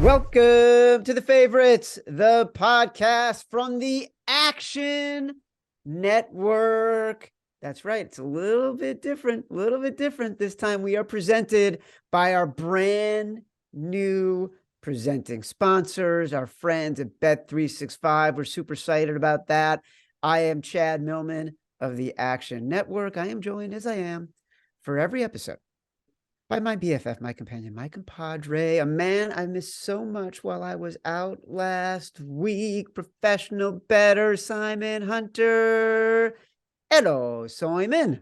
Welcome to The Favorites, the podcast from the Action Network. That's right. It's a little bit different, this time. We are presented by our brand new presenting sponsors, our friends at Bet365. We're super excited about that. I am Chad Millman of the Action Network. I am joined, as I am, for every episode by my BFF, my companion, my compadre, a man I missed so much while I was out last week, professional bettor Simon Hunter. Hello, Simon.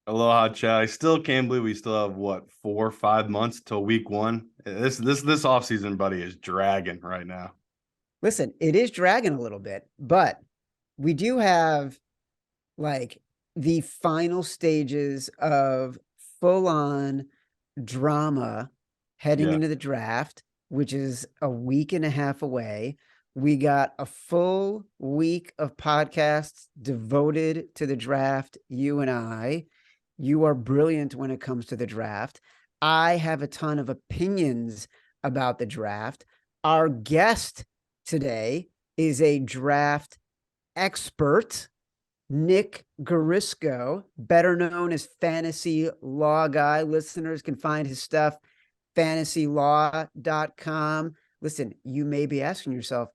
Aloha, Chad. I still can't believe we still have, 4 or 5 months till week one. This offseason, buddy, is dragging right now. Listen, it is dragging a little bit, but we do have like the final stages of full-on drama heading into the draft, which is a week and a half away. We got a full week of podcasts devoted to the draft. You and I, you are brilliant when it comes to the draft. I have a ton of opinions about the draft. Our guest today is a draft expert, Nick Guarisco, better known as Fantasy Law Guy. Listeners can find his stuff, fantasylaw.com. Listen, you may be asking yourself,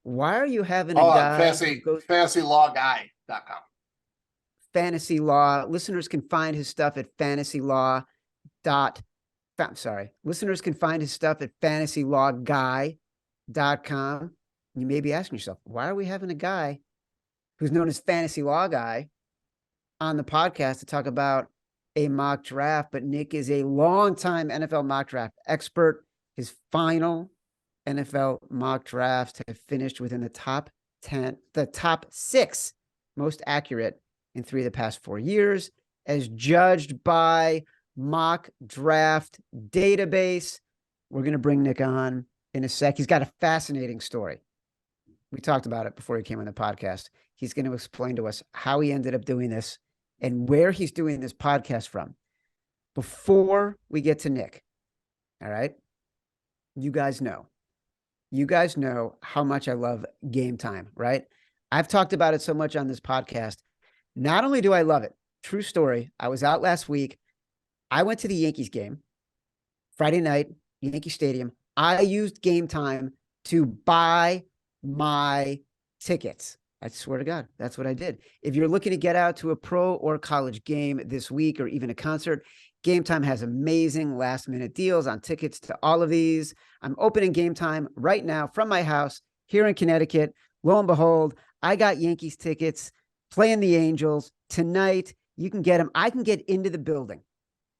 why are you having a guy fantasylawguy.com? Fantasy Law. Listeners can find his stuff at Listeners can find his stuff at fantasylawguy.com. You may be asking yourself, why are we having a guy who's known as Fantasy Law Guy on the podcast to talk about a mock draft? But Nick is a longtime NFL mock draft expert. His final NFL mock drafts have finished within the top 6 most accurate in 3 of the past 4 years, as judged by Mock Draft Database. We're going to bring Nick on in a sec. He's got a fascinating story. We talked about it before he came on the podcast. He's going to explain to us how he ended up doing this and where he's doing this podcast from. Before we get to Nick, all right, you guys know how much I love Game Time, right? I've talked about it so much on this podcast. Not only do I love it, true story, I was out last week. I went to the Yankees game, Friday night, Yankee Stadium. I used Game Time to buy my tickets. I swear to God, that's what I did. If you're looking to get out to a pro or college game this week or even a concert, Game Time has amazing last-minute deals on tickets to all of these. I'm opening Game Time right now from my house here in Connecticut. Lo and behold, I got Yankees tickets playing the Angels tonight. You can get them. I can get into the building.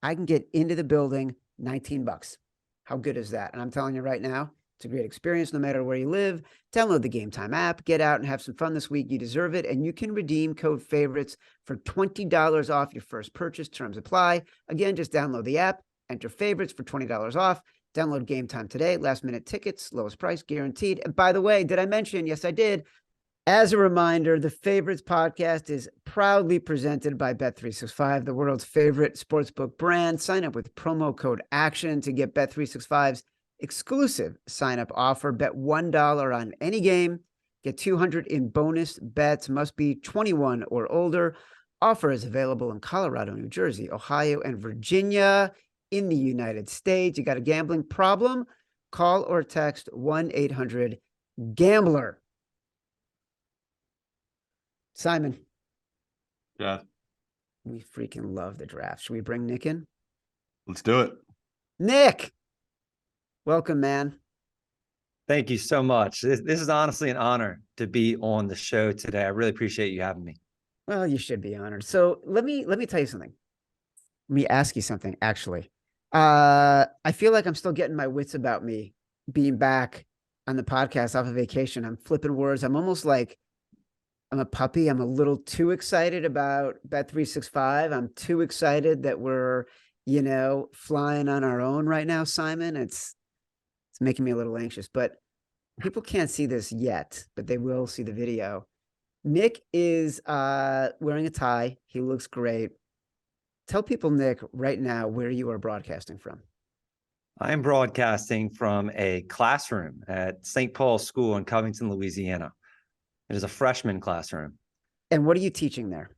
19 bucks. How good is that? And I'm telling you right now, it's a great experience no matter where you live. Download the Game Time app, get out and have some fun this week. You deserve it. And you can redeem code favorites for $20 off your first purchase. Terms apply. Again, just download the app, enter favorites for $20 off. Download Game Time today. Last minute tickets, lowest price guaranteed. And by the way, did I mention? Yes, I did. As a reminder, the Favorites podcast is proudly presented by Bet365, the world's favorite sportsbook brand. Sign up with promo code ACTION to get Bet365's exclusive sign-up offer. Bet $1 on any game. Get $200 in bonus bets. Must be 21 or older. Offer is available in Colorado, New Jersey, Ohio, and Virginia. In the United States, you got a gambling problem? Call or text 1-800-GAMBLER. Simon. Yeah. We freaking love the draft. Should we bring Nick in? Let's do it. Nick, welcome, man. Thank you so much. This is honestly an honor to be on the show today. I really appreciate you having me. Well, you should be honored. So let me tell you something. Let me ask you something, actually. I feel like I'm still getting my wits about me being back on the podcast off of vacation. I'm flipping words. I'm almost like I'm a puppy. I'm a little too excited about Bet365. I'm too excited that we're, flying on our own right now, Simon. It's making me a little anxious, but people can't see this yet, but they will see the video. Nick is wearing a tie. He looks great. Tell people, Nick, right now where you are broadcasting from. I am broadcasting from a classroom at St. Paul's School in Covington, Louisiana. It is a freshman classroom. And what are you teaching there?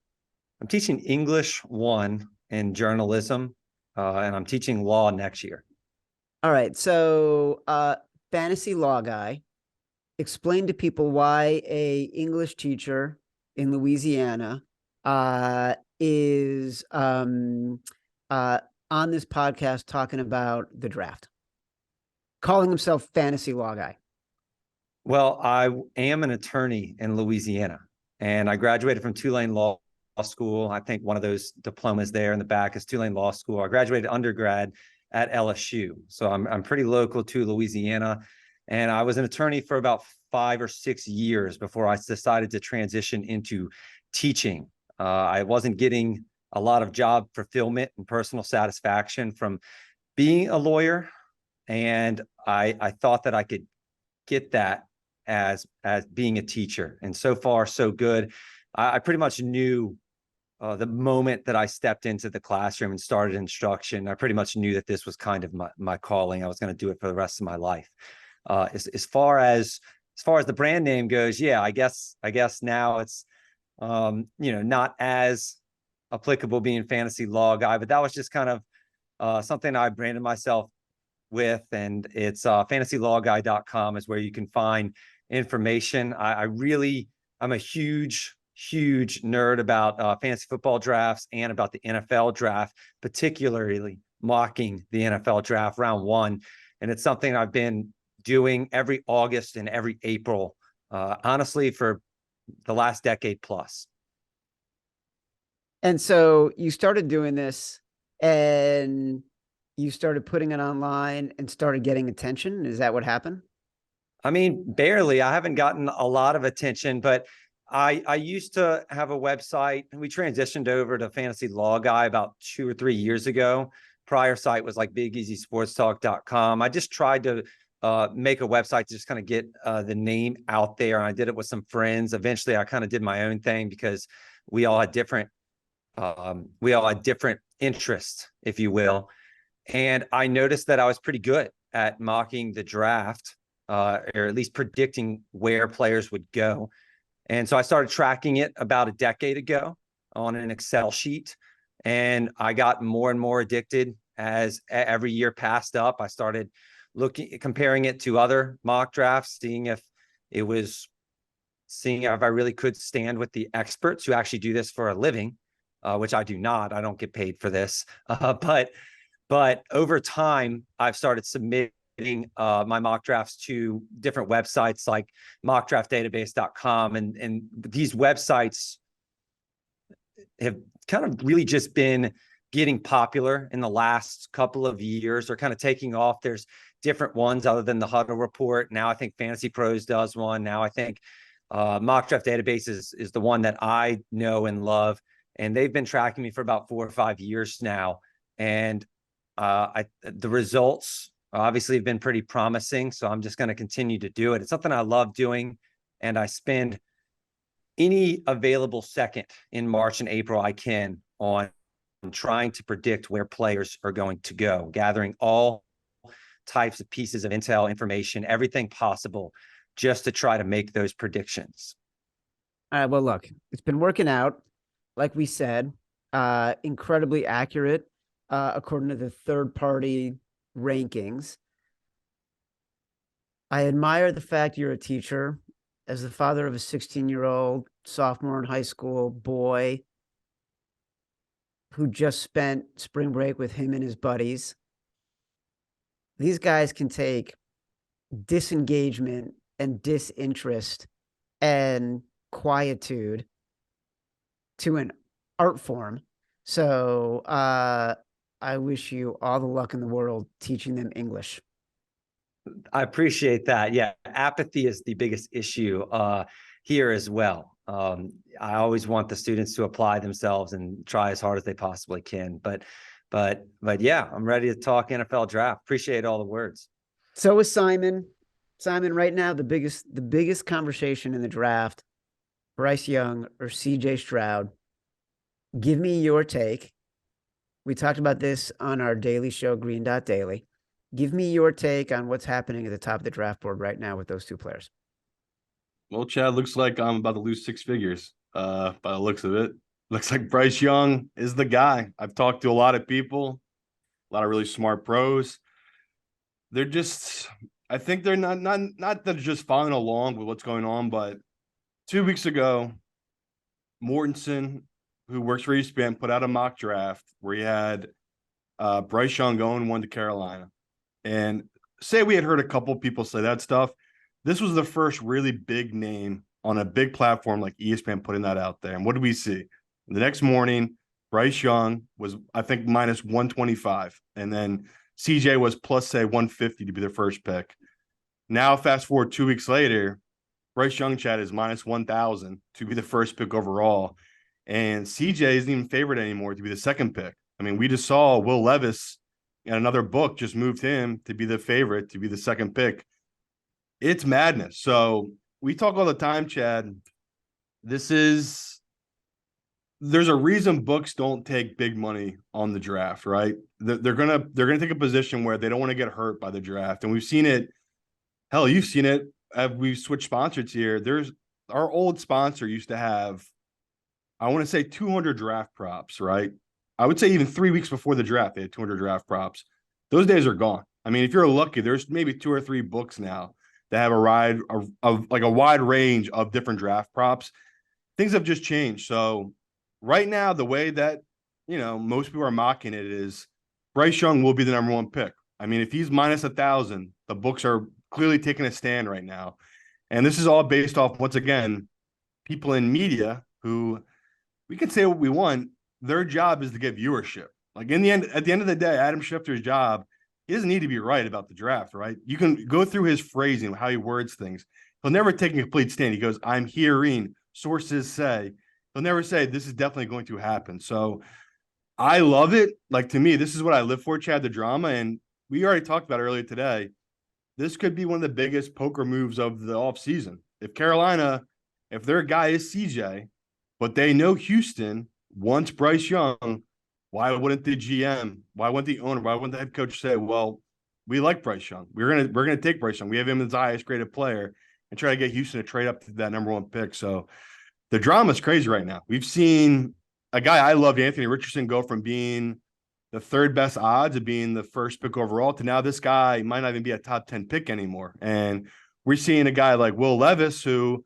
I'm teaching English 1 and journalism, and I'm teaching law next year. All right. So, fantasy law guy, explain to people why a English teacher in Louisiana is on this podcast talking about the draft, calling himself fantasy law guy. Well, I am an attorney in Louisiana, and I graduated from Tulane Law School. I think one of those diplomas there in the back is Tulane Law School. I graduated undergrad at LSU, so I'm pretty local to Louisiana, and I was an attorney for about 5 or 6 years before I decided to transition into teaching. I wasn't getting a lot of job fulfillment and personal satisfaction from being a lawyer, and I thought that I could get that as being a teacher. And so far, so good. I pretty much knew the moment that I stepped into the classroom and started instruction, I pretty much knew that this was kind of my calling. I was going to do it for the rest of my life. As far as the brand name goes, yeah, I guess now it's not as applicable being fantasy law guy, but that was just kind of something I branded myself with, and it's fantasylawguy.com is where you can find information. I'm a huge nerd about fantasy football drafts and about the NFL draft, particularly mocking the NFL draft round 1. And it's something I've been doing every August and every April, honestly, for the last decade plus. And so you started doing this and you started putting it online and started getting attention. Is that what happened? I mean, barely. I haven't gotten a lot of attention, but I used to have a website. We transitioned over to Fantasy Law Guy about 2 or 3 years ago. Prior site was like BigEasySportsTalk.com. I just tried to make a website to just kind of get the name out there. And I did it with some friends. Eventually, I kind of did my own thing because we all had different interests, if you will. And I noticed that I was pretty good at mocking the draft, or at least predicting where players would go. And so I started tracking it about a decade ago on an Excel sheet. And I got more and more addicted as every year passed up. I started comparing it to other mock drafts, seeing if I really could stand with the experts who actually do this for a living, which I do not. I don't get paid for this. But over time, I've started submitting my mock drafts to different websites like mockdraftdatabase.com. And these websites have kind of really just been getting popular in the last couple of years. They're kind of taking off. There's different ones other than the Huddle Report. Now I think Fantasy Pros does one. Now I think Mock Draft Database is the one that I know and love. And they've been tracking me for about 4 or 5 years now. And the results obviously have been pretty promising. So I'm just going to continue to do it. It's something I love doing. And I spend any available second in March and April I can on trying to predict where players are going to go, gathering all types of pieces of intel, information, everything possible, just to try to make those predictions. All right. Well, look, it's been working out, like we said, incredibly accurate, according to the third-party rankings. I admire the fact you're a teacher. As the father of a 16-year-old sophomore in high school boy who just spent spring break with him and his buddies, these guys can take disengagement and disinterest and quietude to an art form. So I wish you all the luck in the world teaching them English. I appreciate that. Yeah, apathy is the biggest issue here as well. I always want the students to apply themselves and try as hard as they possibly can. But yeah, I'm ready to talk NFL draft. Appreciate all the words. So is Simon. Simon, right now, the biggest conversation in the draft, Bryce Young or CJ Stroud. Give me your take. We talked about this on our daily show, Green Dot Daily. Give me your take on what's happening at the top of the draft board right now with those two players. Well, Chad, looks like I'm about to lose six figures. By the looks of it, looks like Bryce Young is the guy. I've talked to a lot of people, a lot of really smart pros. They're just, I think they're not that they're just following along with what's going on. But 2 weeks ago, Mortensen, who works for ESPN, put out a mock draft where he had Bryce Young going 1 to Carolina. And say we had heard a couple people say that stuff. This was the first really big name on a big platform like ESPN putting that out there. And what did we see? The next morning, Bryce Young was, I think, minus 125. And then CJ was plus, say, 150 to be the first pick. Now, fast forward 2 weeks later, Bryce Young, Chad, is minus 1,000 to be the first pick overall. And CJ isn't even favored anymore to be the second pick. I mean, we just saw Will Levis and another book just moved him to be the favorite, to be the second pick. It's madness. So we talk all the time, Chad. There's a reason books don't take big money on the draft, right? They're gonna take a position where they don't want to get hurt by the draft. And we've seen it. Hell, you've seen it. We've switched sponsors here. Our old sponsor used to have, I want to say 200 draft props, right? I would say even 3 weeks before the draft, they had 200 draft props. Those days are gone. I mean, if you're lucky, there's maybe 2 or 3 books now that have a wide range of different draft props. Things have just changed. So right now, the way that, most people are mocking it is Bryce Young will be the number 1 pick. I mean, if he's minus 1,000, the books are clearly taking a stand right now. And this is all based off, once again, people in media who, we can say what we want, their job is to get viewership. Like at the end of the day, Adam Schefter's job, he doesn't need to be right about the draft, right? You can go through his phrasing, how he words things. He'll never take a complete stand. He goes, I'm hearing, sources say. He'll never say, this is definitely going to happen. So I love it. Like, to me, this is what I live for, Chad, the drama. And we already talked about earlier today. This could be one of the biggest poker moves of the offseason. If Carolina, if their guy is CJ, but they know Houston wants Bryce Young, why wouldn't the GM, why wouldn't the owner, why wouldn't the head coach say, well, we like Bryce Young. We're gonna take Bryce Young. We have him as the highest graded player and try to get Houston to trade up to that number 1 pick. So the drama is crazy right now. We've seen a guy I loved, Anthony Richardson, go from being the 3rd best odds of being the first pick overall to now this guy might not even be a top 10 pick anymore. And we're seeing a guy like Will Levis who,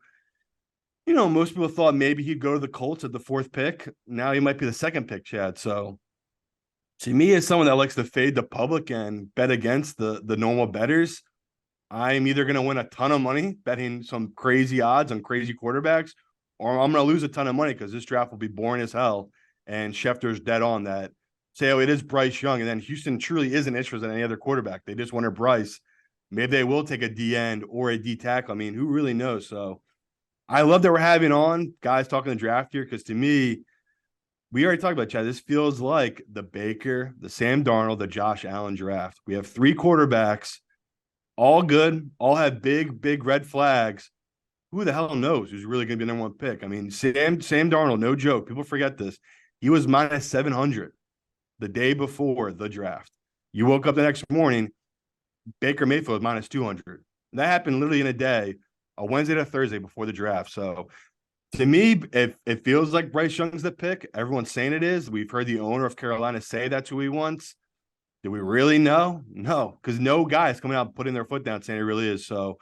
most people thought maybe he'd go to the Colts at the 4th pick. Now he might be the 2nd pick, Chad. So to me, as someone that likes to fade the public and bet against the normal bettors, I'm either going to win a ton of money betting some crazy odds on crazy quarterbacks, or I'm going to lose a ton of money because this draft will be boring as hell. And Schefter's dead on that. Say, oh, it is Bryce Young. And then Houston truly isn't interested in any other quarterback. They just wanted Bryce. Maybe they will take a D end or a D tackle. I mean, who really knows? So I love that we're having on guys talking the draft here, because to me, we already talked about, Chad, this feels like the Baker, the Sam Darnold, the Josh Allen draft. We have 3 quarterbacks, all good, all have big red flags. Who the hell knows who's really going to be the number 1 pick? I mean, Sam Darnold, no joke. People forget this. He was minus 700 the day before the draft. You woke up the next morning, Baker Mayfield was minus 200. That happened literally in a day, a Wednesday to Thursday before the draft. So to me, it feels like Bryce Young's the pick. Everyone's saying it is. We've heard the owner of Carolina say that's who he wants. Do we really know? No, because no guy is coming out putting their foot down saying it really is. So,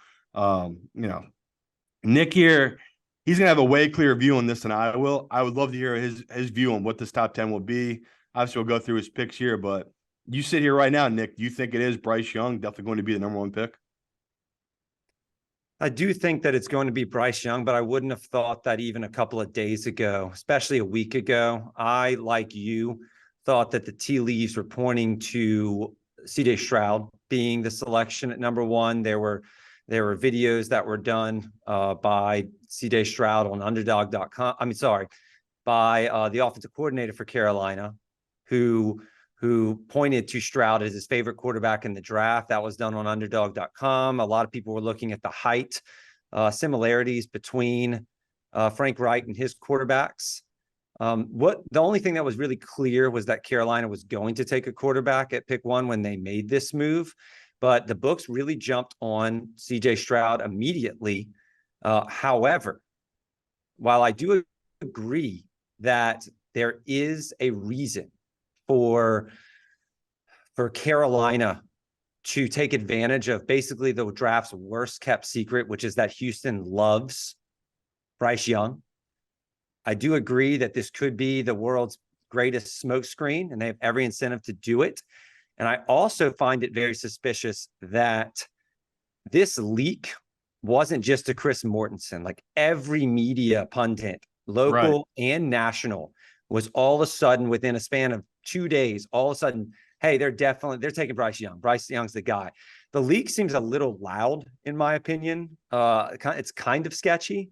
Nick here, he's going to have a way clearer view on this than I will. I would love to hear his view on what this top 10 will be. Obviously, we'll go through his picks here, but you sit here right now, Nick. Do you think it is Bryce Young definitely going to be the number 1 pick? I do think that it's going to be Bryce Young, but I wouldn't have thought that even a couple of days ago, especially a week ago. I, like you, thought that the tea leaves were pointing to CJ Stroud being the selection at number 1. There were videos that were done by CJ Stroud on underdog.com. By the offensive coordinator for Carolina, who pointed to Stroud as his favorite quarterback in the draft. That was done on underdog.com. A lot of people were looking at the height similarities between Frank Wright and his quarterbacks. The only thing that was really clear was that Carolina was going to take a quarterback at pick 1 when they made this move, but the books really jumped on CJ Stroud immediately. However, while I do agree that there is a reason for Carolina to take advantage of basically the draft's worst kept secret, which is that Houston loves Bryce Young, I do agree that this could be the world's greatest smokescreen, and they have every incentive to do it. And I also find it very suspicious that this leak wasn't just to Chris Mortensen. Like every media pundit, local and national, was all of a sudden within a span of 2 days, all of a sudden, hey, they're taking Bryce Young. Bryce Young's the guy. The leak seems a little loud, in my opinion. It's kind of sketchy.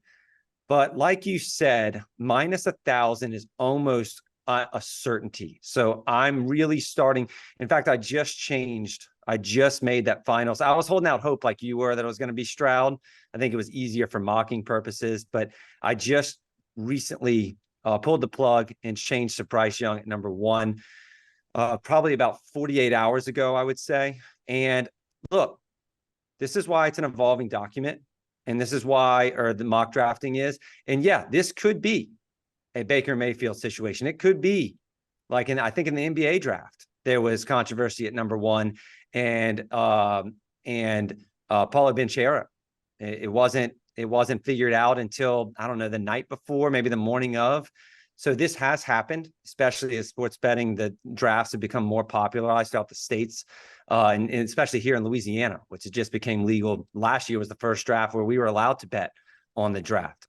But like you said, minus 1,000 is almost a certainty. So I'm really starting. In fact, I just made that finals. I was holding out hope like you were that it was going to be Stroud. I think it was easier for mocking purposes, but I just recently pulled the plug and changed to Bryce Young at number 1, probably about 48 hours ago, I would say. And look, this is why it's an evolving document. And this is why, or the mock drafting is. And yeah, this could be a Baker Mayfield situation. It could be like I think in the NBA draft, there was controversy at number 1 and Paulo Banchero. It wasn't figured out until, I don't know, the night before, maybe the morning of. So this has happened, especially as sports betting, the drafts have become more popularized throughout the states, and especially here in Louisiana, which it just became legal. Last year was the first draft where we were allowed to bet on the draft.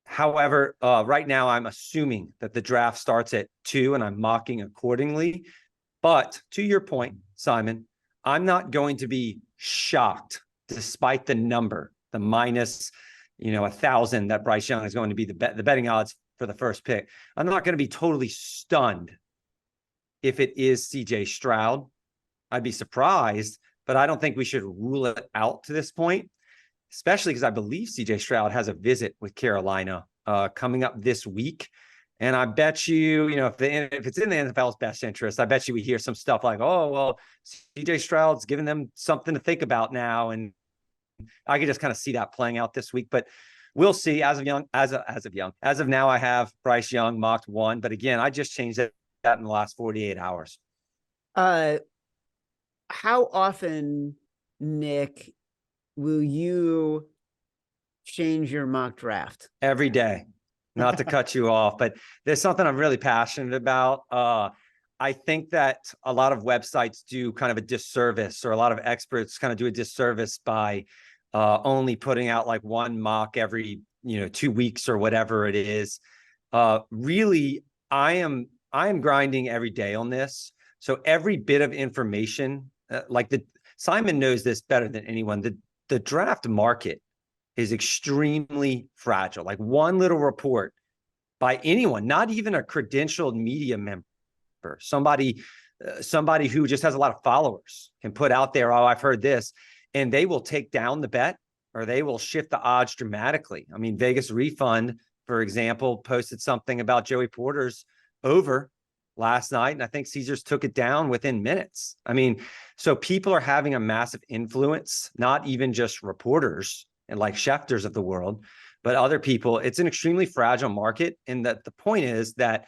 However, right now I'm assuming that the draft starts at 2 and I'm mocking accordingly. But to your point, Simon, I'm not going to be shocked despite the number, the minus, 1,000 that Bryce Young is going to be the betting odds for the first pick. I'm not going to be totally stunned if it is CJ Stroud. I'd be surprised, but I don't think we should rule it out to this point, especially because I believe CJ Stroud has a visit with Carolina coming up this week. And I bet you, if it's in the NFL's best interest, I bet you we hear some stuff like, oh, well, CJ Stroud's giving them something to think about now. And I could just kind of see that playing out this week, but we'll see. As of now, I have Bryce Young mocked 1, but again, I just changed that in the last 48 hours. How often, Nick, will you change your mock draft? Every day. Not to cut you off, but there's something I'm really passionate about. I think that a lot of websites do kind of a disservice, or a lot of experts kind of do a disservice by only putting out like 1 mock every 2 weeks or whatever it is. Really, I am grinding every day on this. So every bit of information, Simon knows this better than anyone. The draft market is extremely fragile. Like one little report by anyone, not even a credentialed media member, somebody who just has a lot of followers can put out there, oh, I've heard this, and they will take down the bet, or they will shift the odds dramatically. I mean, Vegas Refund, for example, posted something about Joey Porter's over last night, and I think Caesars took it down within minutes. I mean, so people are having a massive influence, not even just reporters and like Schefters of the world, but other people. It's an extremely fragile market. And that the point is that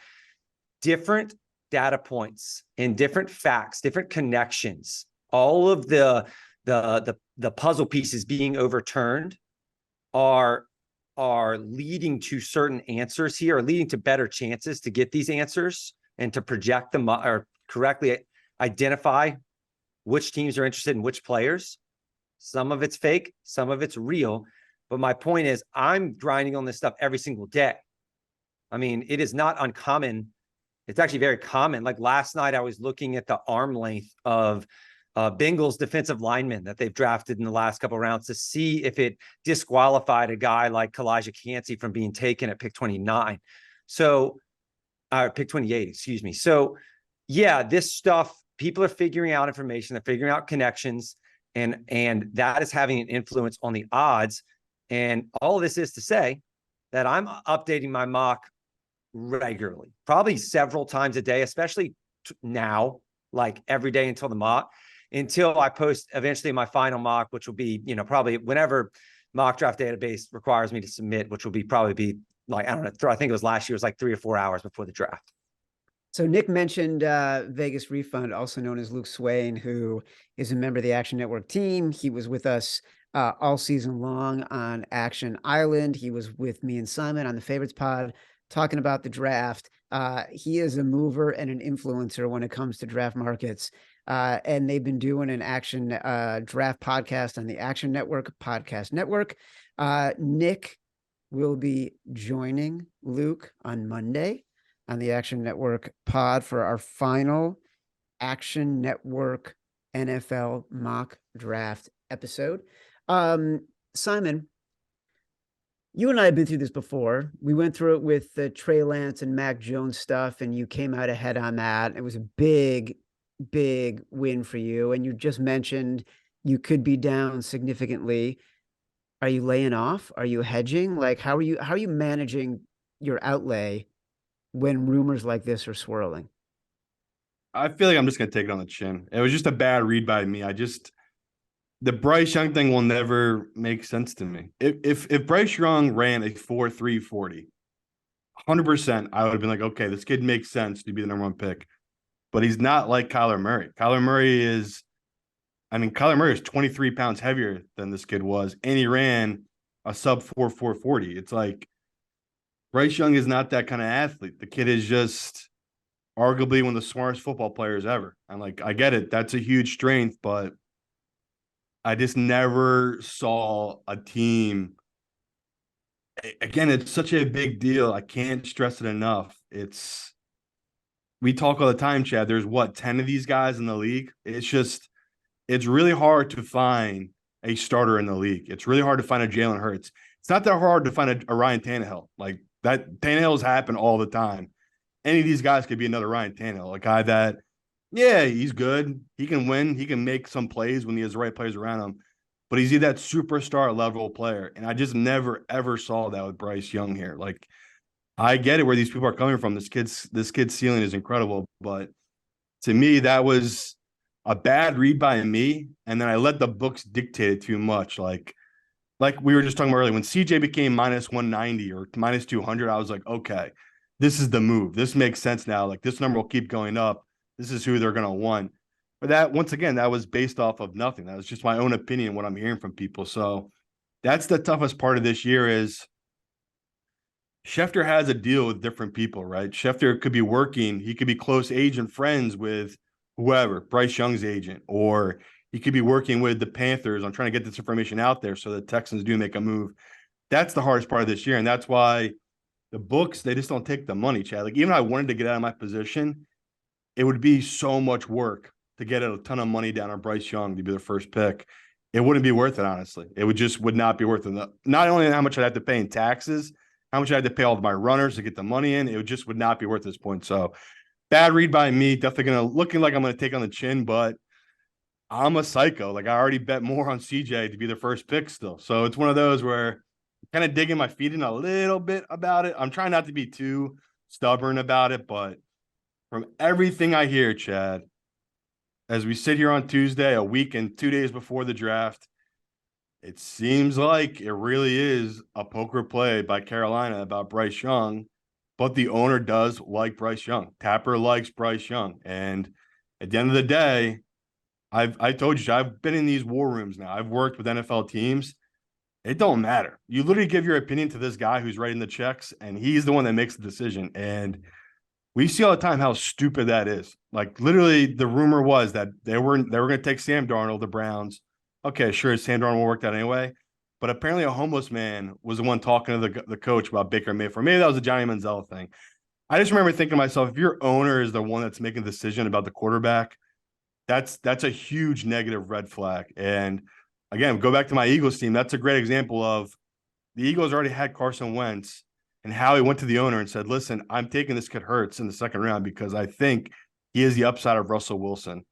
different data points and different facts, different connections, all of the puzzle pieces being overturned are leading to certain answers here, or leading to better chances to get these answers and to project them or correctly identify which teams are interested in which players. Some of it's fake, some of it's real. But my point is, I'm grinding on this stuff every single day. I mean, it is not uncommon. It's actually very common. Like last night, I was looking at the arm length of Bengals defensive linemen that they've drafted in the last couple of rounds to see if it disqualified a guy like Kalijah Cansey from being taken at pick 29. So, pick 28, excuse me. So yeah, this stuff, people are figuring out information, they're figuring out connections, and that is having an influence on the odds. And all of this is to say that I'm updating my mock regularly, probably several times a day, especially now, like every day until the mock, until I post eventually my final mock, which will be, probably whenever mock draft database requires me to submit, which will be probably be like, I don't know, I think it was last year, it was like 3 or 4 hours before the draft. So Nick mentioned Vegas Refund, also known as Luke Swain, who is a member of the Action Network team. He was with us all season long on Action Island. He was with me and Simon on the Favorites Pod talking about the draft. He is a mover and an influencer when it comes to draft markets. And they've been doing an Action draft podcast on the Action Network podcast network. Nick will be joining Luke on Monday on the Action Network pod for our final Action Network NFL mock draft episode. Simon, you and I have been through this before. We went through it with the Trey Lance and Mac Jones stuff, and you came out ahead on that. It was a big, big win for you. And you just mentioned you could be down significantly. Are you laying off? Are you hedging? Like, how are you managing your outlay when rumors like this are swirling? I feel like I'm just going to take it on the chin. It was just a bad read by me. The Bryce Young thing will never make sense to me. If Bryce Young ran a 4.3 40, 100%, I would have been like, okay, this kid makes sense to be the number one pick. But he's not like Kyler Murray. Kyler Murray is 23 pounds heavier than this kid was, and he ran a sub 4.40. It's like Bryce Young is not that kind of athlete. The kid is just arguably one of the smartest football players ever. And like, I get it. That's a huge strength, but I just never saw a team. Again, it's such a big deal. I can't stress it enough. We talk all the time, Chad. There's 10 of these guys in the league. It's really hard to find a starter in the league. It's really hard to find a Jalen Hurts. It's not that hard to find a Ryan Tannehill. Like that, Tannehills happen all the time. Any of these guys could be another Ryan Tannehill, a guy that, yeah, he's good. He can win. He can make some plays when he has the right players around him. But he's that superstar level player. And I just never, ever saw that with Bryce Young here. Like, I get it where these people are coming from. This kid's ceiling is incredible. But to me, that was a bad read by me. And then I let the books dictate it too much. Like we were just talking about earlier, when CJ became minus 190 or minus 200, I was like, okay, this is the move. This makes sense now. Like, this number will keep going up. This is who they're going to want. But that, once again, that was based off of nothing. That was just my own opinion, what I'm hearing from people. So that's the toughest part of this year is Schefter has a deal with different people, right? Schefter could be working. He could be close agent friends with whoever, Bryce Young's agent, or he could be working with the Panthers on trying to get this information out there so the Texans do make a move. That's the hardest part of this year. And that's why the books, they just don't take the money, Chad. Like, even if I wanted to get out of my position, it would be so much work to get a ton of money down on Bryce Young to be the first pick. It wouldn't be worth it, honestly. It would not be worth it. Not only how much I'd have to pay in taxes, how much I had to pay all of my runners to get the money in, it would not be worth this point. So bad read by me. Definitely looking like I'm going to take on the chin, but I'm a psycho. Like, I already bet more on CJ to be the first pick still. So it's one of those where I'm kind of digging my feet in a little bit about it. I'm trying not to be too stubborn about it, but from everything I hear, Chad, as we sit here on Tuesday, a week and 2 days before the draft, it seems like it really is a poker play by Carolina about Bryce Young, but the owner does like Bryce Young. Tapper likes Bryce Young. And at the end of the day, I told you, I've been in these war rooms now. I've worked with NFL teams. It don't matter. You literally give your opinion to this guy who's writing the checks, and he's the one that makes the decision. And we see all the time how stupid that is. Like, literally, the rumor was that they were going to take Sam Darnold, the Browns. Okay, sure, Sam Darnold will work out anyway. But apparently a homeless man was the one talking to the coach about Baker Mayfield. Maybe that was a Johnny Manziel thing. I just remember thinking to myself, if your owner is the one that's making the decision about the quarterback, that's a huge negative red flag. And again, go back to my Eagles team. That's a great example of the Eagles already had Carson Wentz and how he went to the owner and said, listen, I'm taking this kid Hurts in the second round because I think he is the upside of Russell Wilson.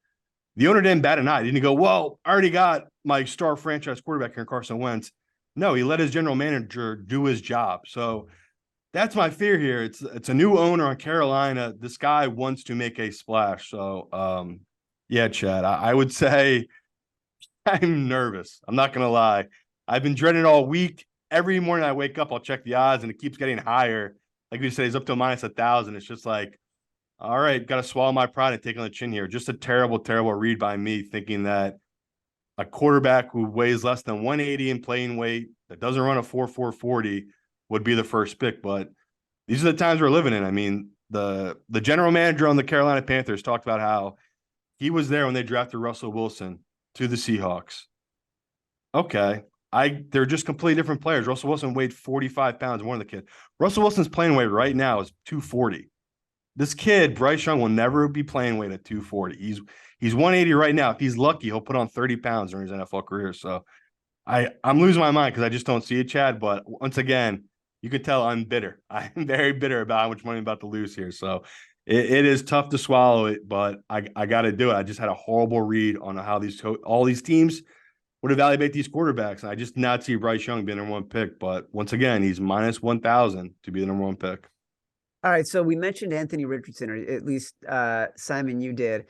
The owner didn't bat an eye. He didn't go, well, I already got my star franchise quarterback here in Carson Wentz. No, he let his general manager do his job. So That's my fear here. It's a new owner on Carolina. This guy wants to make a splash. So yeah, Chad, I would say I'm nervous. I'm not gonna lie. I've been dreading it all week. Every morning I wake up, I'll check the odds, and it keeps getting higher. Like we said, he's up to minus 1,000. It's just like, all right, got to swallow my pride and take on the chin here. Just a terrible, terrible read by me, thinking that a quarterback who weighs less than 180 in playing weight, that doesn't run a 4.40 would be the first pick. But these are the times we're living in. I mean, the general manager on the Carolina Panthers talked about how he was there when they drafted Russell Wilson to the Seahawks. Okay. They're just completely different players. Russell Wilson weighed 45 pounds more than the kid. Russell Wilson's playing weight right now is 240. This kid, Bryce Young, will never be playing weight at 240. He's 180 right now. If he's lucky, he'll put on 30 pounds during his NFL career. So I'm losing my mind because I just don't see it, Chad. But once again, you can tell I'm bitter. I'm very bitter about how much money I'm about to lose here. So it is tough to swallow it, but I got to do it. I just had a horrible read on how all these teams would evaluate these quarterbacks. I just not see Bryce Young being the number one pick. But once again, he's minus 1,000 to be the number one pick. All right, so we mentioned Anthony Richardson, or at least Simon, you did.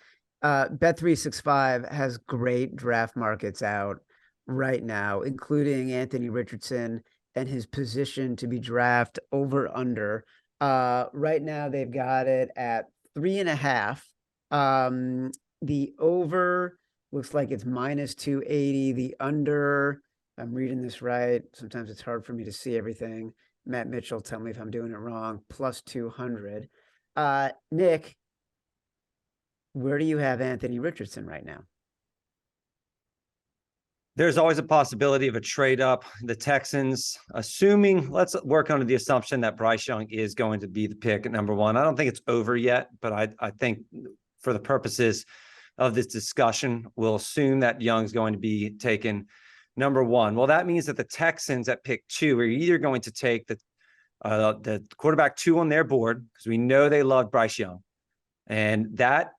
Bet365 has great draft markets out right now, including Anthony Richardson and his position to be draft over under. Right now, they've got it at 3.5. The over looks like it's minus 280. The under, if I'm reading this right, sometimes it's hard for me to see everything. Matt Mitchell, tell me if I'm doing it wrong, plus 200. Nick, where do you have Anthony Richardson right now? There's always a possibility of a trade up. The Texans, let's work under the assumption that Bryce Young is going to be the pick at number one. I don't think it's over yet, but I think for the purposes of this discussion, we'll assume that Young's going to be taken number one. Well, that means that the Texans at pick 2 are either going to take the quarterback 2 on their board, because we know they love Bryce Young. And that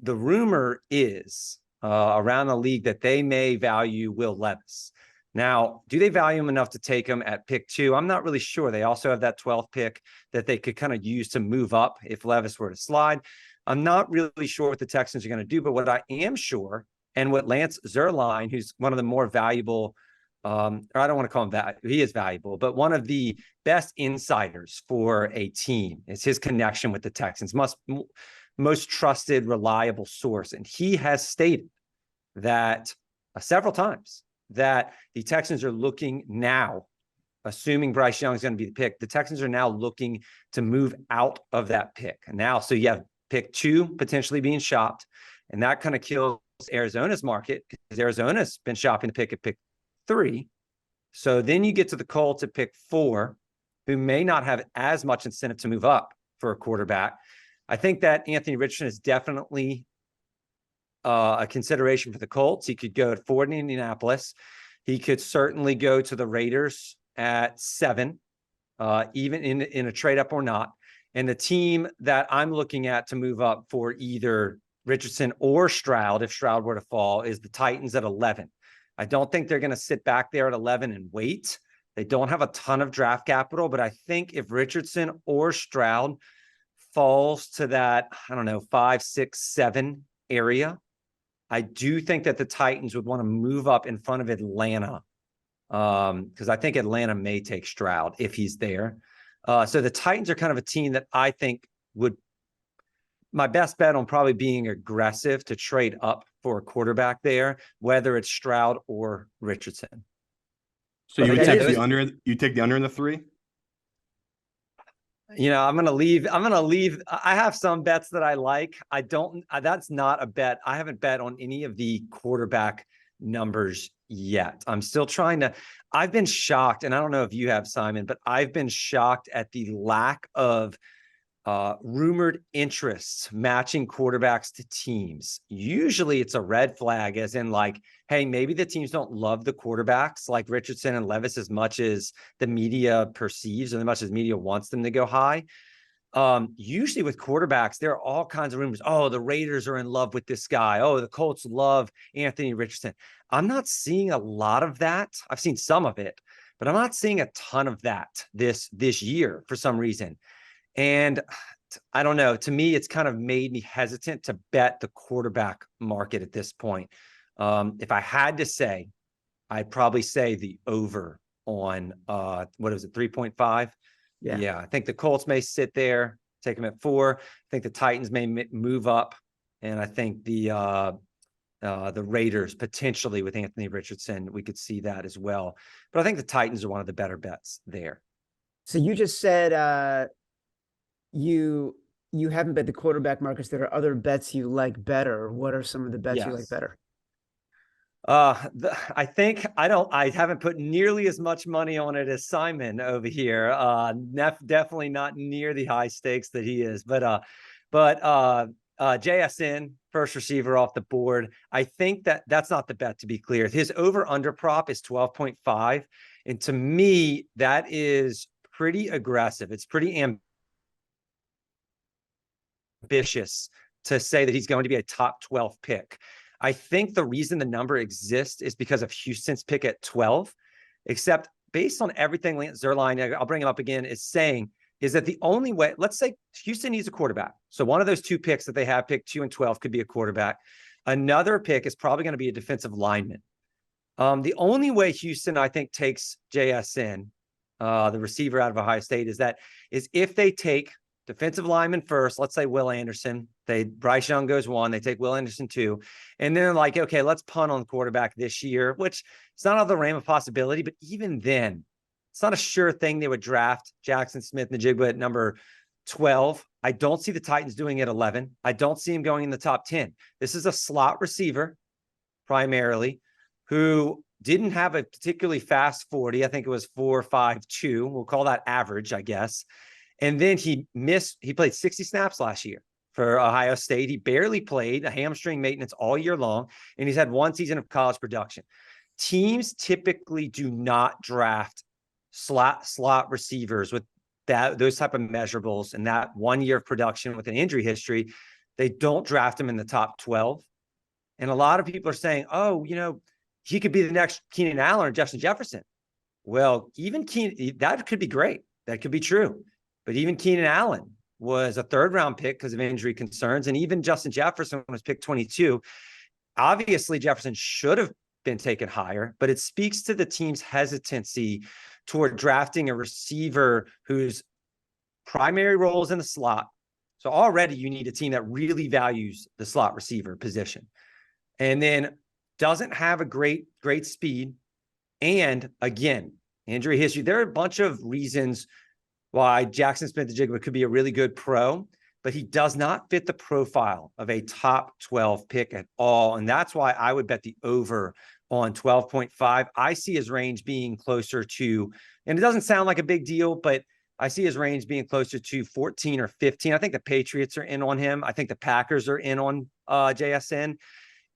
the rumor is around the league that they may value Will Levis. Now, do they value him enough to take him at pick 2? I'm not really sure. They also have that 12th pick that they could kind of use to move up if Levis were to slide. I'm not really sure what the Texans are going to do, but what I am sure, and what Lance Zierlein, who's one of the more valuable, or I don't want to call him that, he is valuable, but one of the best insiders for a team is his connection with the Texans, most trusted, reliable source. And he has stated that several times that the Texans are looking now, assuming Bryce Young is going to be the pick, the Texans are now looking to move out of that pick. And now, so you have pick 2 potentially being shopped, and that kind of kills Arizona's market, because Arizona's been shopping the pick at pick 3. So then you get to the Colts at pick 4, who may not have as much incentive to move up for a quarterback. I think that Anthony Richardson is definitely a consideration for the Colts. He could go at 4 in Indianapolis. He could certainly go to the Raiders at 7, even in a trade up or not. And the team that I'm looking at to move up for either Richardson or Stroud, if Stroud were to fall, is the Titans at 11. I don't think they're going to sit back there at 11 and wait. They don't have a ton of draft capital, but I think if Richardson or Stroud falls to that, 5, 6, 7 area, I do think that the Titans would want to move up in front of Atlanta, because I think Atlanta may take Stroud if he's there. So the Titans are kind of a team that I think my best bet on probably being aggressive to trade up for a quarterback there, whether it's Stroud or Richardson. So you would take the under, you take the under in the 3? I'm going to leave. I have some bets that I like. That's not a bet. I haven't bet on any of the quarterback numbers yet. I'm still I've been shocked, and I don't know if you have, Simon, but I've been shocked at the lack of rumored interests matching quarterbacks to teams. Usually it's a red flag, as in like, hey, maybe the teams don't love the quarterbacks like Richardson and Levis as much as the media perceives, or as much as media wants them to go high. Usually with quarterbacks, there are all kinds of rumors. Oh, the Raiders are in love with this guy. Oh, the Colts love Anthony Richardson. I'm not seeing a lot of that. I've seen some of it, but I'm not seeing a ton of that this year for some reason. And I don't know. To me, it's kind of made me hesitant to bet the quarterback market at this point. If I had to say, I'd probably say the over on what is it, 3.5? Yeah, I think the Colts may sit there, take them at 4. I think the Titans may move up, and I think the Raiders potentially with Anthony Richardson, we could see that as well. But I think the Titans are one of the better bets there. So you just said you haven't bet the quarterback markets. There are other bets you like better. What are some of the bets you like Yes. better? I think I haven't put nearly as much money on it as Simon over here. Definitely not near the high stakes that he is, but JSN, first receiver off the board. I think that's not the bet, to be clear. His over under prop is 12.5. And to me, that is pretty aggressive. It's pretty ambitious to say that he's going to be a top 12 pick. I think the reason the number exists is because of Houston's pick at 12, except based on everything Lance Zierlein, I'll bring him up again, is saying is that the only way, let's say Houston needs a quarterback. So one of those 2 picks that they have, pick 2 and 12, could be a quarterback. Another pick is probably going to be a defensive lineman. The only way Houston, I think, takes JSN, the receiver out of Ohio State, is if they take defensive lineman first, let's say Will Anderson. Bryce Young goes 1, they take Will Anderson 2, and then like, okay, let's punt on the quarterback this year, which it's not out of the realm of possibility, but even then, it's not a sure thing they would draft Jackson Smith-Njigba at number 12. I don't see the Titans doing it at 11. I don't see him going in the top 10. This is a slot receiver, primarily, who didn't have a particularly fast 40. I think it was 4.52. We'll call that average, I guess. And then he played 60 snaps last year for Ohio State. He barely played, a hamstring maintenance all year long, and he's had 1 season of college production. Teams typically do not draft slot receivers with those type of measurables and that 1 year of production with an injury history. They don't draft him in the top 12. And a lot of people are saying, oh, he could be the next Keenan Allen or Justin Jefferson. Well, even that could be great. That could be true. But even Keenan Allen was a 3rd-round pick because of injury concerns. And even Justin Jefferson was picked 22. Obviously, Jefferson should have been taken higher, but it speaks to the team's hesitancy toward drafting a receiver whose primary role is in the slot. So already you need a team that really values the slot receiver position. And then doesn't have a great speed. And again, injury history. There are a bunch of reasons why Jackson Smith-Njigba could be a really good pro, but he does not fit the profile of a top 12 pick at all. And that's why I would bet the over on 12.5. I see his range being closer to, and it doesn't sound like a big deal, but I see his range being closer to 14 or 15. I think the Patriots are in on him. I think the Packers are in on JSN.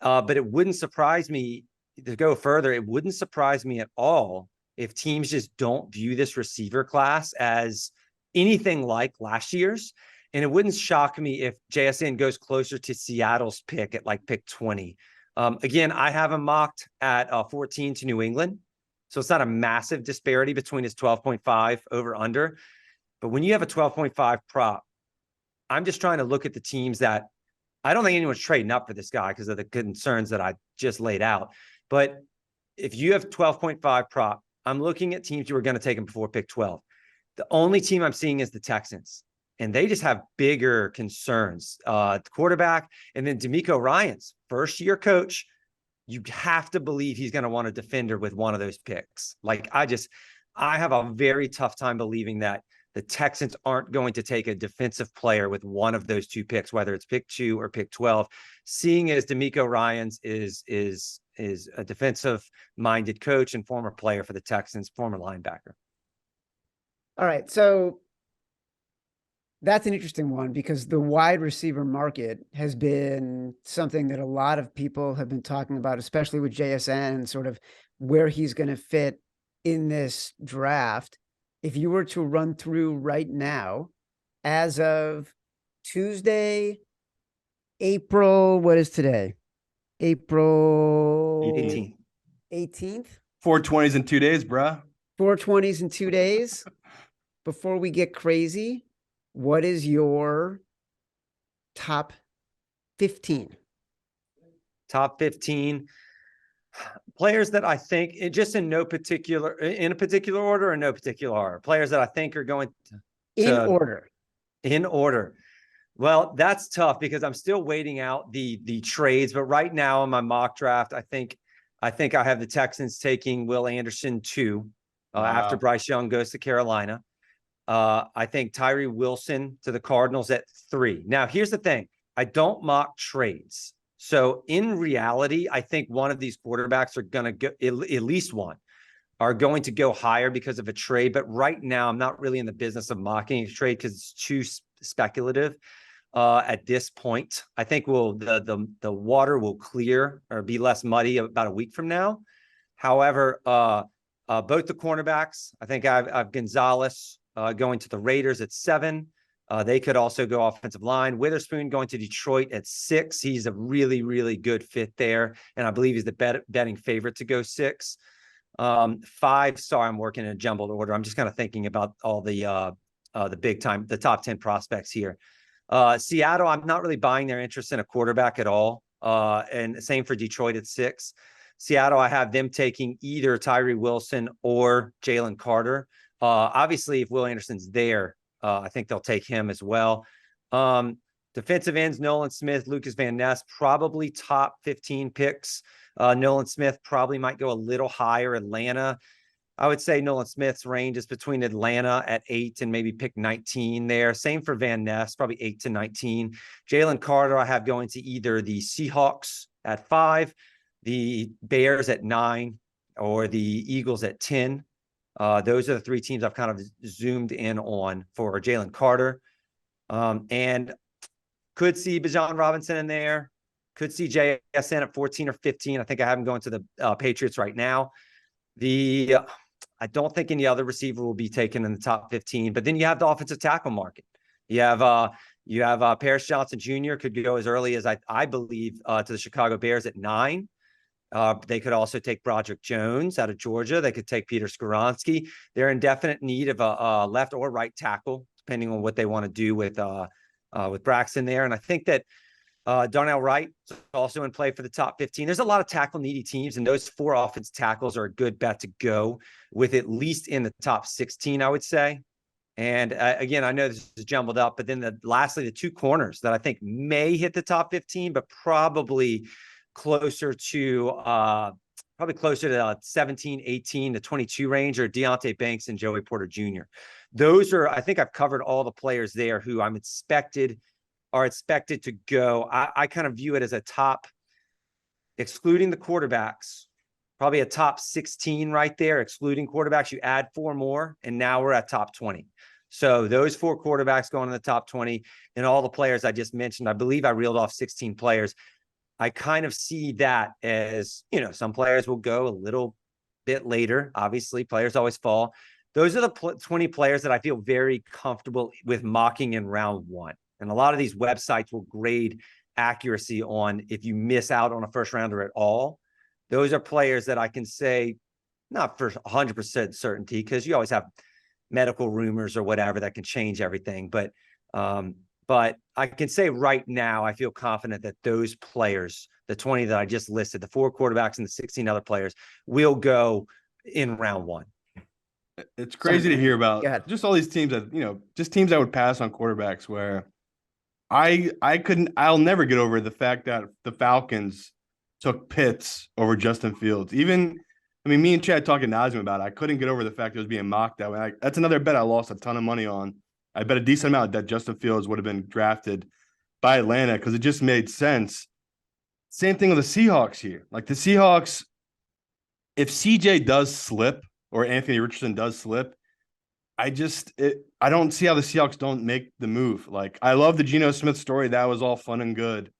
But it wouldn't surprise me, to go further, it wouldn't surprise me at all if teams just don't view this receiver class as anything like last year's. And it wouldn't shock me if JSN goes closer to Seattle's pick at like pick 20. Again, I have him mocked at 14 to New England. So it's not a massive disparity between his 12.5 over under. But when you have a 12.5 prop, I'm just trying to look at the teams that I don't think anyone's trading up for this guy because of the concerns that I just laid out. But if you have 12.5 prop, I'm looking at teams who are going to take him before pick 12. The only team I'm seeing is the Texans, and they just have bigger concerns. The quarterback, and then DeMeco Ryans, first-year coach. You have to believe he's going to want a defender with one of those picks. Like I have a very tough time believing that the Texans aren't going to take a defensive player with one of those 2 picks, whether it's pick 2 or pick 12, seeing as DeMeco Ryans is a defensive-minded coach and former player for the Texans, former linebacker. All right. So that's an interesting one because the wide receiver market has been something that a lot of people have been talking about, especially with JSN and sort of where he's going to fit in this draft. If you were to run through right now, as of Tuesday, April, what is today? April 18th. 18th? 420s in 2 days, bruh. 420s in 2 days. Before we get crazy, what is your top 15? Top 15 players that I think, just in a particular order or no particular order, players that I think are going In order. In order. Well, that's tough because I'm still waiting out the trades. But right now in my mock draft, I think I have the Texans taking Will Anderson 2 after Bryce Young goes to Carolina. I think Tyree Wilson to the Cardinals at 3. Now, here's the thing. I don't mock trades. So in reality, I think one of these quarterbacks are going to go, at least one, are going to go higher because of a trade. But right now, I'm not really in the business of mocking a trade because it's too speculative at this point. I think the water will clear or be less muddy about a week from now. However, both the cornerbacks, I think I've Gonzalez going to the Raiders at 7. They could also go offensive line. Witherspoon going to Detroit at 6. He's a really, really good fit there. And I believe he's the betting favorite to go 6. 5, sorry, I'm working in a jumbled order. I'm just kind of thinking about all the big time, the top 10 prospects here. Seattle, I'm not really buying their interest in a quarterback at all. And same for Detroit at 6. Seattle, I have them taking either Tyree Wilson or Jalen Carter. Obviously, if Will Anderson's there, I think they'll take him as well. Defensive ends, Nolan Smith, Lucas Van Ness, probably top 15 picks. Nolan Smith probably might go a little higher. Atlanta, I would say Nolan Smith's range is between Atlanta at 8 and maybe pick 19 there. Same for Van Ness, probably 8 to 19. Jalen Carter, I have going to either the Seahawks at 5, the Bears at 9, or the Eagles at 10. Those are the 3 teams I've kind of zoomed in on for Jalen Carter. And could see Bijan Robinson in there. Could see JSN at 14 or 15. I think I have him going to the Patriots right now. I don't think any other receiver will be taken in the top 15. But then you have the offensive tackle market. You have Paris Johnson Jr. could go as early as I believe to the Chicago Bears at 9. They could also take Broderick Jones out of Georgia. They could take Peter Skoronski. They're in definite need of a left or right tackle, depending on what they want to do with Braxton there. And I think that Darnell Wright is also in play for the top 15. There's a lot of tackle needy teams, and those 4 offense tackles are a good bet to go with, at least in the top 16, I would say. And again, I know this is jumbled up, but then lastly, the 2 corners that I think may hit the top 15, but probably closer to 17, 18 to 22 range are Deontay Banks and Joey Porter Jr. Those are, I think I've covered all the players there who are expected to go. I kind of view it as a top, excluding the quarterbacks, probably a top 16 right there, excluding quarterbacks. You add 4 more, and now we're at top 20. So those 4 quarterbacks going in the top 20, and all the players I just mentioned, I believe I reeled off 16 players. I kind of see that as, some players will go a little bit later. Obviously, players always fall. Those are the 20 players that I feel very comfortable with mocking in round 1. And a lot of these websites will grade accuracy on if you miss out on a first rounder at all. Those are players that I can say, not for 100% certainty, because you always have medical rumors or whatever that can change everything. But I can say right now, I feel confident that those players, the 20 that I just listed, the 4 quarterbacks and the 16 other players, will go in round 1. It's crazy to hear about just all these teams that, just teams that would pass on quarterbacks, where I'll never get over the fact that the Falcons took Pitts over Justin Fields. Me and Chad talking to Nazim about it. I couldn't get over the fact it was being mocked that way. That's another bet I lost a ton of money on. I bet a decent amount that Justin Fields would have been drafted by Atlanta because it just made sense. Same thing with the Seahawks here. Like the Seahawks, if CJ does slip or Anthony Richardson does slip, I don't see how the Seahawks don't make the move. Like, I love the Geno Smith story. That was all fun and good.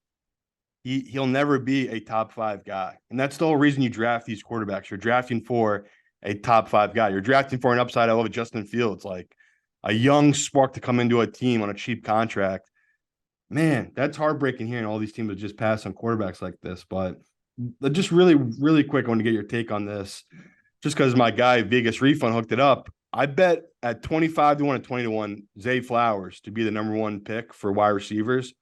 He'll never be a top 5 guy. And that's the whole reason you draft these quarterbacks. You're drafting for a top 5 guy. You're drafting for an upside. I love Justin Fields, like a young spark to come into a team on a cheap contract. Man, that's heartbreaking hearing all these teams that just pass on quarterbacks like this. But just really, really quick, I want to get your take on this. just because my guy Vegas Refund hooked it up, I bet at 25-1 and 20-1, Zay Flowers to be the number one pick for wide receivers.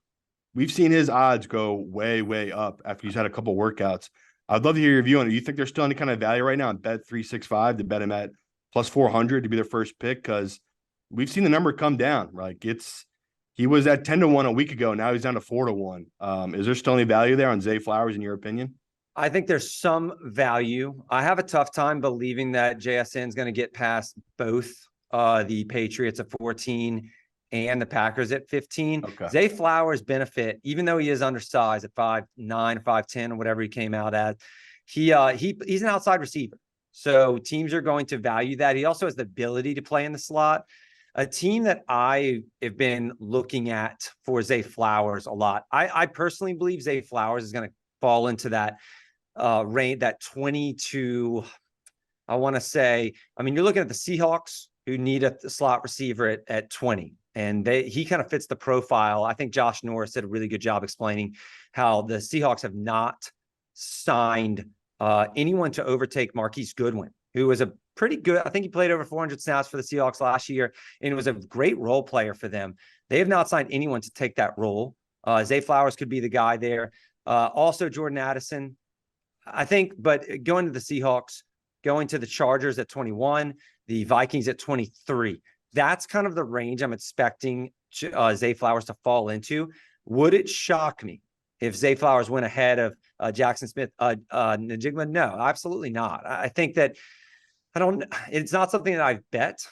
We've seen his odds go way, way up after he's had a couple workouts. I'd love to hear your view on it. You think there's still any kind of value right now on Bet 365 to bet him at plus 400 to be their first pick? Because we've seen the number come down. Like he was at 10-1 a week ago. Now he's down to 4-1. Is there still any value there on Zay Flowers in your opinion? I think there's some value. I have a tough time believing that JSN is going to get past both the Patriots at 14 and the Packers at 15. Okay. Zay Flowers benefit, even though he is undersized at 5'9", 5'10", or whatever he came out at. He's an outside receiver. So teams are going to value that. He also has the ability to play in the slot. A team that I have been looking at for Zay Flowers a lot. I personally believe Zay Flowers is going to fall into that range, that 20 to, I want to say, I mean, you're looking at the Seahawks who need a slot receiver at 20. And he kind of fits the profile. I think Josh Norris did a really good job explaining how the Seahawks have not signed anyone to overtake Marquise Goodwin, who was a pretty good, I think he played over 400 snaps for the Seahawks last year, and was a great role player for them. They have not signed anyone to take that role. Zay Flowers could be the guy there. Also Jordan Addison, I think, but going to the Seahawks, going to the Chargers at 21, the Vikings at 23. That's kind of the range I'm expecting Zay Flowers to fall into. Would it shock me if Zay Flowers went ahead of Jackson Smith, Najigma? No, absolutely not. I think that it's not something that I've bet,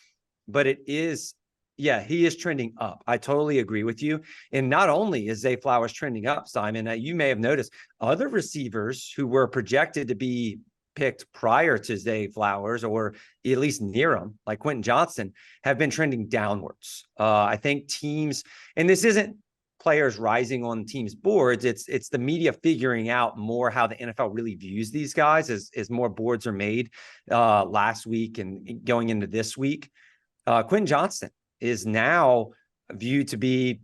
but it is, yeah, he is trending up. I totally agree with you. And not only is Zay Flowers trending up, Simon, you may have noticed other receivers who were projected to be picked prior to Zay Flowers, or at least near him, like Quentin Johnston, have been trending downwards. I think teams, and this isn't players rising on teams' boards, it's the media figuring out more how the NFL really views these guys as more boards are made last week and going into this week. Quentin Johnston is now viewed to be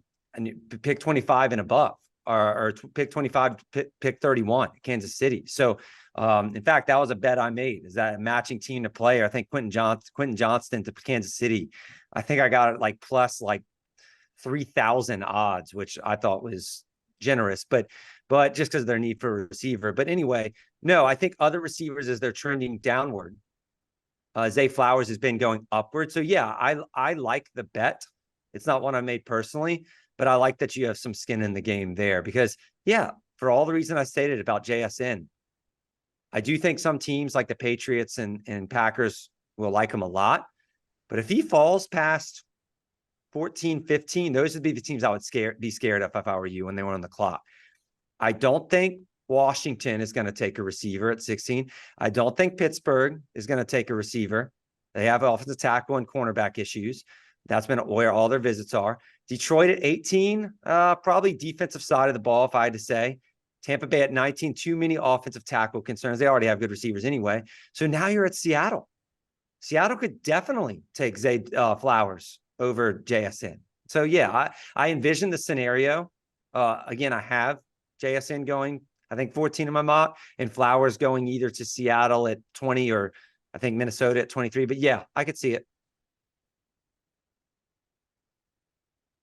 pick 25 and above, or pick 25, pick 31, Kansas City. So in fact, that was a bet I made, is that a matching team to player. I think Quentin Johnston to Kansas City. I think I got it like plus like 3,000 odds, which I thought was generous, but just because of their need for a receiver. But anyway, no, I think other receivers, as they're trending downward, Zay Flowers has been going upward. So yeah, I like the bet. It's not one I made personally, but I like that you have some skin in the game there, because yeah, for all the reason I stated about JSN, I do think some teams like the Patriots and Packers will like him a lot. But if he falls past 14, 15, those would be the teams I would be scared of if I were you when they were on the clock. I don't think Washington is going to take a receiver at 16. I don't think Pittsburgh is going to take a receiver. They have offensive tackle and cornerback issues. That's been where all their visits are. Detroit at 18, probably defensive side of the ball, if I had to say. Tampa Bay at 19, too many offensive tackle concerns. They already have good receivers anyway. So now you're at Seattle. Seattle could definitely take Zay Flowers over JSN. So yeah, I envision the scenario. Again, I have JSN going, I think 14 in my mock, and Flowers going either to Seattle at 20 or I think Minnesota at 23. But yeah, I could see it.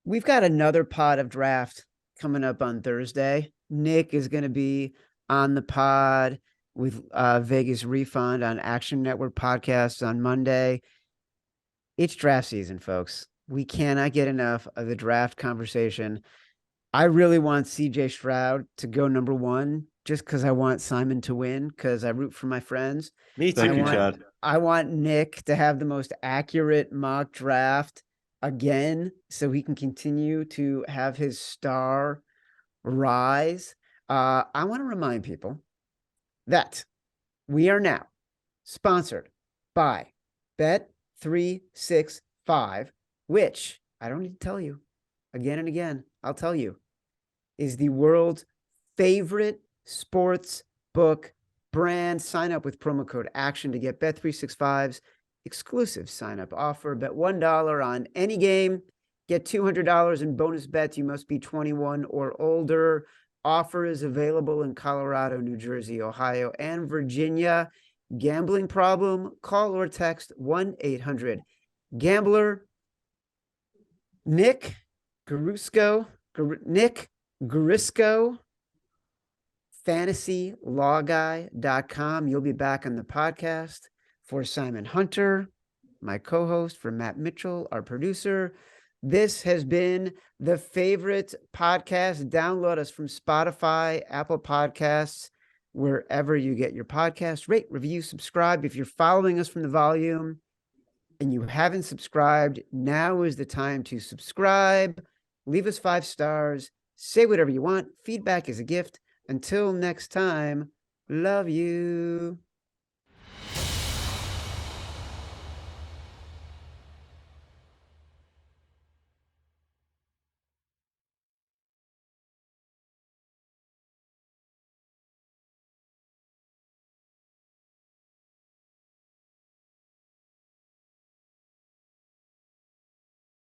We've got another pod of draft coming up on Thursday. Nick is going to be on the pod with Vegas Refund on Action Network Podcasts on Monday. It's draft season, folks. We cannot get enough of the draft conversation. I really want CJ Stroud to go number one, just because I want Simon to win, because I root for my friends. Me too. Thank you, Chad. I want Nick to have the most accurate mock draft again, so he can continue to have his star rise. I want to remind people that we are now sponsored by Bet365, which I don't need to tell you again and again. I'll tell you, is the world's favorite sports book brand. Sign up with promo code ACTION to get Bet365's exclusive sign-up offer. Bet $1 on any game, get $200 in bonus bets. You must be 21 or older. Offer is available in Colorado, New Jersey, Ohio, and Virginia. Gambling problem? Call or text 1-800-GAMBLER. Nick Guarisco, FantasyLawGuy.com. You'll be back on the podcast. For Simon Hunter, my co-host, for Matt Mitchell, our producer, this has been The Favorite Podcast. Download us from Spotify, Apple Podcasts, wherever you get your podcasts. Rate, review, subscribe. If you're following us from the volume and you haven't subscribed, now is the time to subscribe. Leave us 5 stars. Say whatever you want. Feedback is a gift. Until next time, love you.